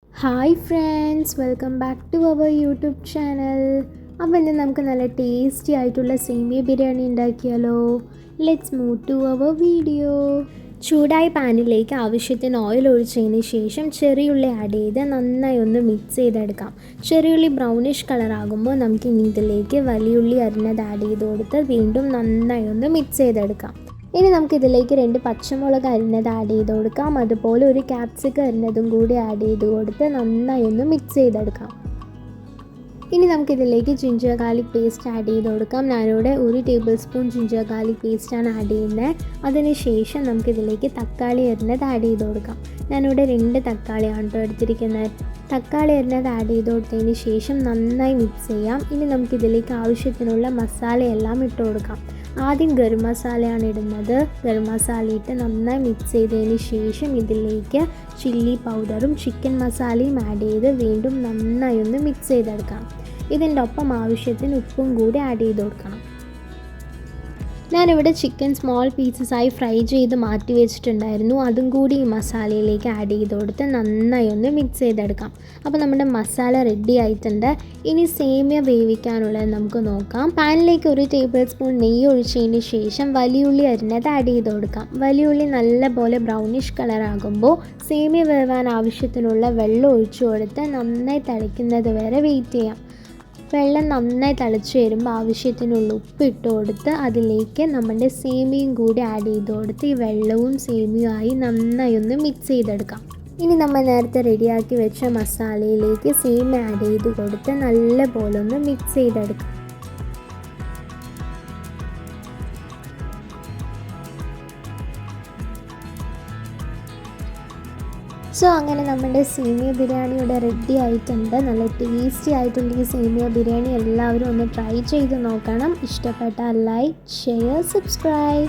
Hi friends, welcome back to our YouTube channel. അപ്പോൾ ഇന്ന് നമുക്ക് നല്ല ടേസ്റ്റി ആയിട്ടുള്ള സേമിയ ബിരിയാണി ഉണ്ടാക്കിയാലോ. Let's move to our video. ചൂടായ പാനിലേക്ക് ആവശ്യത്തിന് ഓയിൽ ഒഴിച്ചതിന് ശേഷം ചെറിയുള്ളി ആഡ് ചെയ്ത് നന്നായി ഒന്ന് മിക്സ് ചെയ്തെടുക്കാം. ചെറിയുള്ളി ബ്രൗണിഷ് കളറാകുമ്പോൾ നമുക്ക് ഇനി ഇതിലേക്ക് വലിയുള്ളി അരിഞ്ഞത് ആഡ് ചെയ്ത് കൊടുത്ത് വീണ്ടും നന്നായി ഒന്ന് മിക്സ് ചെയ്തെടുക്കാം. ഇനി നമുക്കിതിലേക്ക് 2 പച്ചമുളക് അരിഞ്ഞത് ആഡ് ചെയ്ത് കൊടുക്കാം. അതുപോലെ ഒരു ക്യാപ്സിക്കം അരിഞ്ഞതും കൂടി ആഡ് ചെയ്ത് കൊടുത്ത് നന്നായി ഒന്ന് മിക്സ് ചെയ്തെടുക്കാം. ഇനി നമുക്കിതിലേക്ക് ജിഞ്ചർ ഗാർലിക് പേസ്റ്റ് ആഡ് ചെയ്ത് കൊടുക്കാം. ഞാനിവിടെ 1 ടേബിൾ സ്പൂൺ ജിഞ്ചർ ഗാർലിക് പേസ്റ്റാണ് ആഡ് ചെയ്യുന്നത്. അതിനുശേഷം നമുക്കിതിലേക്ക് തക്കാളി അരിഞ്ഞത് ആഡ് ചെയ്ത് കൊടുക്കാം. ഞാനിവിടെ 2 തക്കാളിയാണ് എടുത്തിരിക്കുന്നത്. തക്കാളി അരിഞ്ഞത് ആഡ് ചെയ്ത് കൊടുത്തതിന് ശേഷം നന്നായി മിക്സ് ചെയ്യാം. ഇനി നമുക്കിതിലേക്ക് ആവശ്യത്തിനുള്ള മസാലയെല്ലാം ഇട്ട് കൊടുക്കാം. ആദ്യം ഗരം മസാലയാണ് ഇടുന്നത്. ഗരം മസാല ഇട്ട് നന്നായി മിക്സ് ചെയ്തതിന് ശേഷം ഇതിലേക്ക് ചില്ലി പൗഡറും ചിക്കൻ മസാലയും ആഡ് ചെയ്ത് വീണ്ടും നന്നായി ഒന്ന് മിക്സ് ചെയ്തെടുക്കാം. ഇതിൻ്റെ ഒപ്പം ആവശ്യത്തിന് ഉപ്പും കൂടി ആഡ് ചെയ്ത് കൊടുക്കണം. ഞാനിവിടെ ചിക്കൻ സ്മോൾ പീസസായി ഫ്രൈ ചെയ്ത് മാറ്റി വെച്ചിട്ടുണ്ടായിരുന്നു. അതും കൂടി ഈ മസാലയിലേക്ക് ആഡ് ചെയ്ത് കൊടുത്ത് നന്നായി ഒന്ന് മിക്സ് ചെയ്തെടുക്കാം. അപ്പോൾ നമ്മുടെ മസാല റെഡി ആയിട്ടുണ്ട്. ഇനി സേമിയ വേവിക്കാനുള്ളത് നമുക്ക് നോക്കാം. പാനിലേക്ക് 1 ടേബിൾ സ്പൂൺ നെയ്യ് ഒഴിച്ചതിന് ശേഷം വലിയുള്ളി അരിഞ്ഞത് ആഡ് ചെയ്ത് കൊടുക്കാം. വലിയുള്ളി നല്ലപോലെ ബ്രൗണിഷ് കളറാകുമ്പോൾ സേമിയ വേവാൻ ആവശ്യത്തിനുള്ള വെള്ളം ഒഴിച്ചു കൊടുത്ത് നന്നായി തിളയ്ക്കുന്നത് വരെ വെയിറ്റ് ചെയ്യാം. വെള്ളം നന്നായി തിളച്ച് വരുമ്പോൾ ആവശ്യത്തിനുള്ള ഉപ്പ് ഇട്ട് കൊടുത്ത് അതിലേക്ക് നമ്മുടെ സേമിയയും കൂടി ആഡ് ചെയ്ത് കൊടുത്ത് ഈ വെള്ളവും സേമിയയുമായി നന്നായി ഒന്ന് മിക്സ് ചെയ്തെടുക്കാം. ഇനി നമ്മൾ നേരത്തെ റെഡിയാക്കി വെച്ച മസാലയിലേക്ക് സേമിയ ആഡ് ചെയ്ത് കൊടുത്ത് നല്ലപോലെ ഒന്ന് മിക്സ് ചെയ്തെടുക്കാം. അങ്ങനെ നമ്മുടെ സേമിയ ബിരിയാണി ഇവിടെ റെഡി ആയിട്ടുണ്ട്. നല്ല ടേസ്റ്റി ആയിട്ടുള്ള ഈ സേമിയ ബിരിയാണി എല്ലാവരും ഒന്ന് ട്രൈ ചെയ്ത് നോക്കണം. ഇഷ്ടപ്പെട്ടാൽ ലൈക്ക്, ഷെയർ, സബ്സ്ക്രൈബ്.